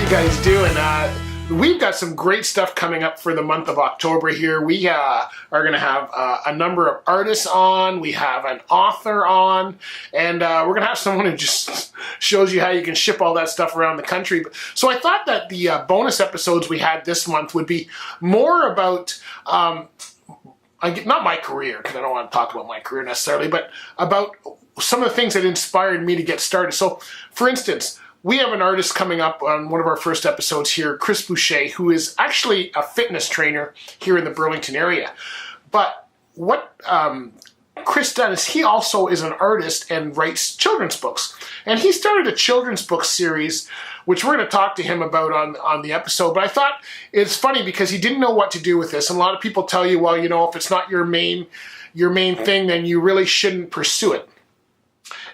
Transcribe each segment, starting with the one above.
you guys doing? We've got some great stuff coming up for the month of October here. We are going to have a number of artists on. We have an author on. And we're going to have someone who just shows you how you can ship all that stuff around the country. So I thought that the bonus episodes we had this month would be more about... not my career, because I don't want to talk about my career necessarily, but about some of the things that inspired me to get started. So, for instance, we have an artist coming up on one of our first episodes here, Chris Boucher, who is actually a fitness trainer here in the Burlington area. But what Chris does, he also is an artist and writes children's books. And he started a children's book series, which we're going to talk to him about on the episode. But I thought it's funny because he didn't know what to do with this. And a lot of people tell you, well, you know, if it's not your main thing, then you really shouldn't pursue it.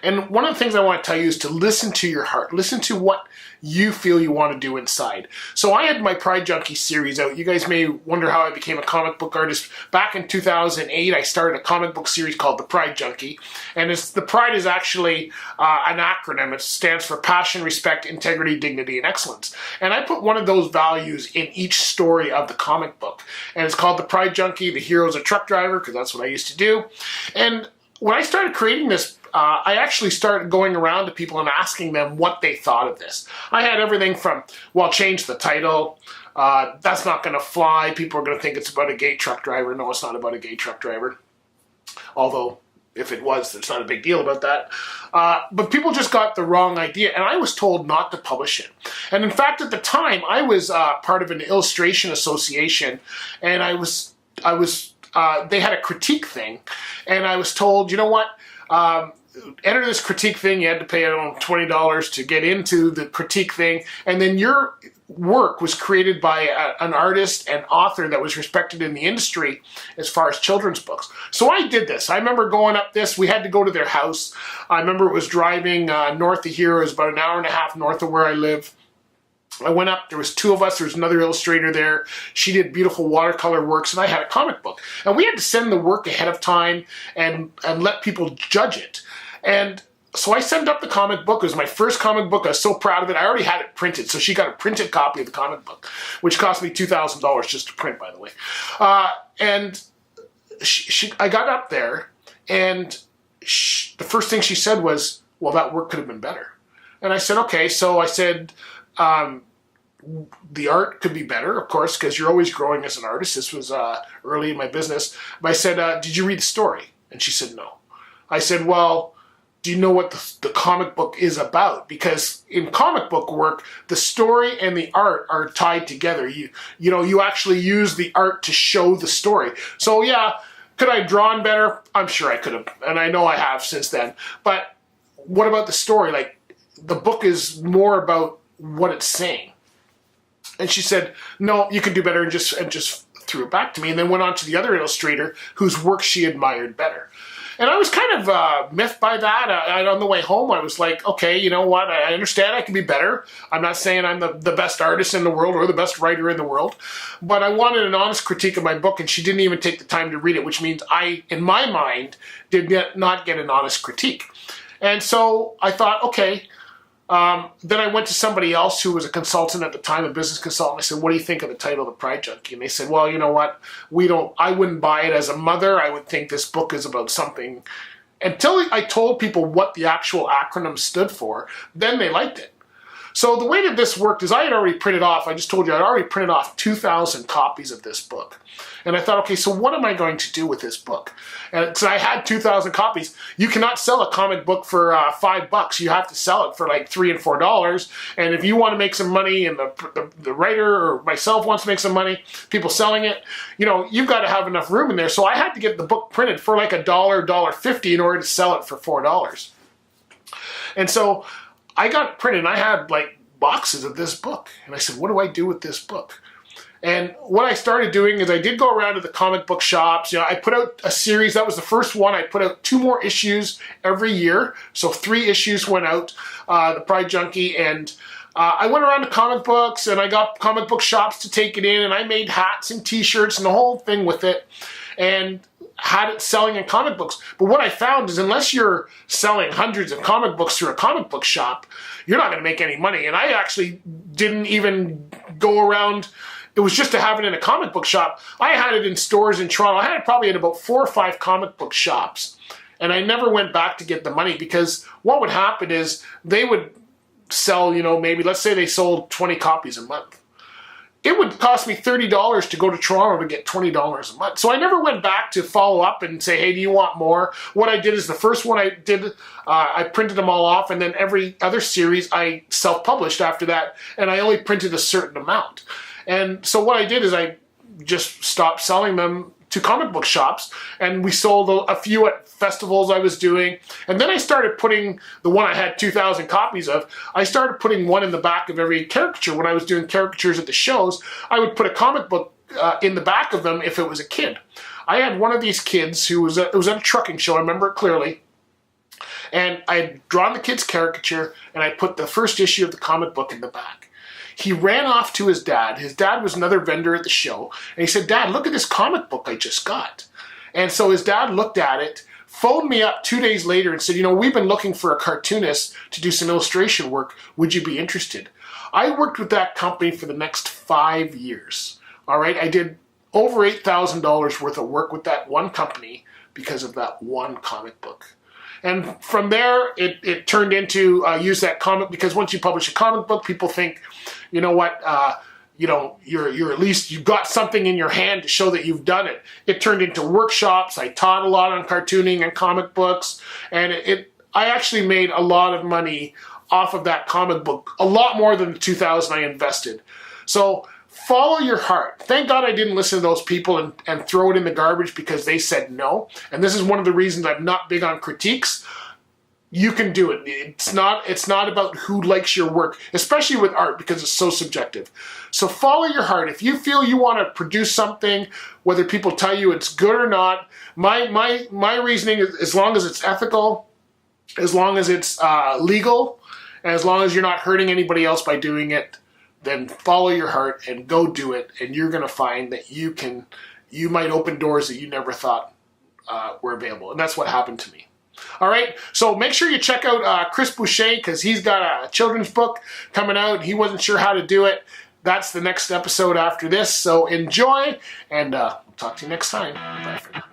And one of the things I want to tell you is to listen to your heart. Listen to what you feel you want to do inside. So I had my Pride Junkie series out. You guys may wonder how I became a comic book artist. Back in 2008, I started a comic book series called The Pride Junkie. And the Pride is actually an acronym. It stands for Passion, Respect, Integrity, Dignity, and Excellence. And I put one of those values in each story of the comic book. And it's called The Pride Junkie. The hero's a truck driver, because that's what I used to do. And when I started creating this, I actually started going around to people and asking them what they thought of this. I had everything from, well, change the title. That's not going to fly. People are going to think it's about a gay truck driver. No, it's not about a gay truck driver. Although, if it was, there's not a big deal about that. But people just got the wrong idea, and I was told not to publish it. And in fact, at the time, I was part of an illustration association, and they had a critique thing, and I was told, you know what, enter this critique thing. You had to pay, I don't know, $20 to get into the critique thing, and then your work was created by an artist and author that was respected in the industry as far as children's books. So I did this. I remember going up this. We had to go to their house. I remember it was driving north of here. It was about an hour and a half north of where I live. I went up, there was two of us, there was another illustrator there. She did beautiful watercolor works, and I had a comic book. And we had to send the work ahead of time and let people judge it. And so I sent up the comic book. It was my first comic book. I was so proud of it. I already had it printed, so she got a printed copy of the comic book, which cost me $2,000 just to print, by the way. And I got up there, and the first thing she said was, well, that work could have been better. And I said, okay. So I said, the art could be better, of course, because you're always growing as an artist. This was early in my business. But I said, did you read the story? And she said, no. I said, well, do you know what the comic book is about? Because in comic book work, the story and the art are tied together. You actually use the art to show the story. So yeah, could I have drawn better? I'm sure I could have, and I know I have since then. But what about the story? Like, the book is more about what it's saying. And she said, no, you can do better, and just threw it back to me, and then went on to the other illustrator whose work she admired better. And I was kind of miffed by that. On the way home, I was like, okay, you know what? I understand I can be better. I'm not saying I'm the best artist in the world or the best writer in the world, but I wanted an honest critique of my book, and she didn't even take the time to read it, which means I, in my mind, did not get an honest critique. And so I thought, okay. Then I went to somebody else who was a consultant at the time, a business consultant. I said, what do you think of the title, The Pride Junkie? And they said, well, you know what? I wouldn't buy it as a mother. I would think this book is about something. Until I told people what the actual acronym stood for, then they liked it. So the way that this worked is I had already printed off, I just told you, I'd already printed off 2,000 copies of this book. And I thought, okay, so what am I going to do with this book? And so I had 2,000 copies. You cannot sell a comic book for $5. You have to sell it for like $3 and $4. And if you want to make some money, and the writer or myself wants to make some money, people selling it, you've got to have enough room in there. So I had to get the book printed for like $1, $1.50 in order to sell it for $4. And so I got it printed, and I had like boxes of this book. And I said, what do I do with this book? And what I started doing is I did go around to the comic book shops. I put out a series. That was the first one. I put out 2 more issues every year. So 3 issues went out, The Pride Junkie. And I went around to comic books, and I got comic book shops to take it in. And I made hats and T-shirts and the whole thing with it. And had it selling in comic books. But what I found is unless you're selling hundreds of comic books through a comic book shop, you're not going to make any money. And I actually didn't even go around. It was just to have it in a comic book shop. I had it in stores in Toronto. I had it probably in about 4 or 5 comic book shops. And I never went back to get the money, because what would happen is they would sell, maybe let's say they sold 20 copies a month. It would cost me $30 to go to Toronto to get $20 a month. So I never went back to follow up and say, hey, do you want more? What I did is the first one I did, I printed them all off, and then every other series I self-published after that, and I only printed a certain amount. And so what I did is I just stopped selling them to comic book shops, and we sold a few at festivals I was doing. And then I started putting the one I had 2,000 copies of, I started putting one in the back of every caricature. When I was doing caricatures at the shows, I would put a comic book in the back of them if it was a kid. I had one of these kids who was, it was at a trucking show, I remember it clearly, and I had drawn the kid's caricature, and I put the first issue of the comic book in the back. He ran off to his dad. His dad was another vendor at the show. And he said, Dad, look at this comic book I just got. And so his dad looked at it, phoned me up 2 days later and said, we've been looking for a cartoonist to do some illustration work. Would you be interested? I worked with that company for the next 5 years. All right, I did over $8,000 worth of work with that one company because of that one comic book. And from there, it turned into use that comic, because once you publish a comic book, people think, you know what, you're at least, you've got something in your hand to show that you've done it. It turned into workshops. I taught a lot on cartooning and comic books, and I actually made a lot of money off of that comic book, a lot more than the $2,000 I invested. So follow your heart. Thank God I didn't listen to those people and throw it in the garbage because they said no. And this is one of the reasons I'm not big on critiques. You can do it. It's not about who likes your work, especially with art, because it's so subjective. So follow your heart. If you feel you want to produce something, whether people tell you it's good or not, my reasoning is, as long as it's ethical, as long as it's legal, and as long as you're not hurting anybody else by doing it, then follow your heart and go do it, and you're going to find that you might open doors that you never thought were available. And that's what happened to me. All right, so make sure you check out Chris Boucher, because he's got a children's book coming out. He wasn't sure how to do it. That's the next episode after this, so enjoy, and we'll talk to you next time. Bye for now.